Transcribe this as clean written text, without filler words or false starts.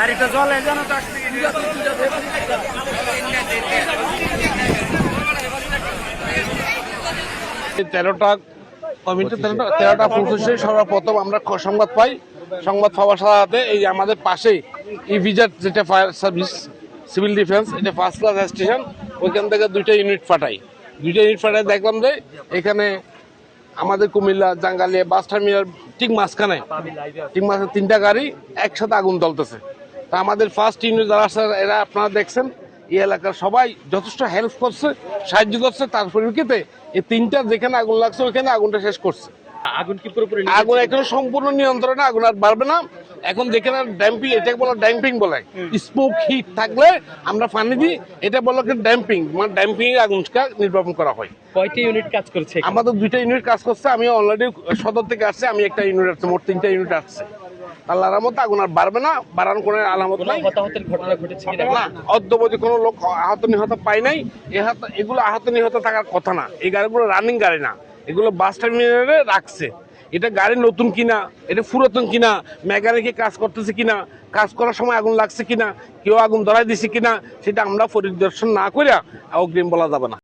গাড়িটা জলে যেন তেরোটা প্রসেসে সর্বপ্রথম আমরা সংবাদ পাই। সংবাদ পাওয়ার সাথে এই আমাদের পাশেই ইভিজার যেটা ফায়ার সার্ভিস সিভিল ডিফেন্স, এটা ফার্স্ট ক্লাস স্টেশন, ওইখান থেকে দুইটা ইউনিট পাঠাই দেখলাম যে এখানে আমাদের কুমিল্লা জাঙ্গালিয়া বাস টার্মিনাল ঠিক মাঝখানে তিনটা গাড়ি একসাথে আগুন জ্বলতেছে। তা আমাদের ফার্স্ট ইউনিট যারা আছে এরা আপনারা দেখছেন এই এলাকার সবাই যথেষ্ট হেল্প করছে, সাহায্য করছে। তার পরিপ্রেক্ষিতে এই তিনটা যেখানে আগুন লাগছে ওইখানে আগুনটা শেষ করছে। আগুন এখানে সম্পূর্ণ নিয়ন্ত্রণে, আগুন আর বাড়বে না। এখন যেখানে ড্যাম্পিং, এটাকে বলা ড্যাম্পিং বলে, স্মোক হিট থাকলে আমরা পানি দিই, এটা বলা ড্যাম্পিং, মানে ড্যাম্পিং এর আগুনটা নির্বাপন করা হয়। কয়টি ইউনিট কাজ করছে? আমাদের দুইটা ইউনিট কাজ করছে। আমি অলরেডি সদর থেকে আসছে, আমি একটা ইউনিট আসছে, মোট তিনটা ইউনিট আসছে। আল্লাহর রহমতে আগুন আর বাড়বে না, বাড়ানোর কোনো আলামত নাই। হতাহতের ঘটনা ঘটেছে না, অদ্যবধি কোনো লোক আহত নিহত পাই নাই। এগুলো আহত নিহত থাকার কথা না, এই গাড়িগুলো রানিং গাড়ি না, এগুলো বাস টার্মিনালে রাখছে। এটা গাড়ি নতুন কিনা, এটা পুরাতন কিনা, মেকানিকে কাজ করতেছে কিনা, কাজ করার সময় আগুন লাগছে কিনা, কেউ আগুন ধরাই দিছে কিনা, সেটা আমরা পরিদর্শন না করে অগ্রিম বলা যাবে না।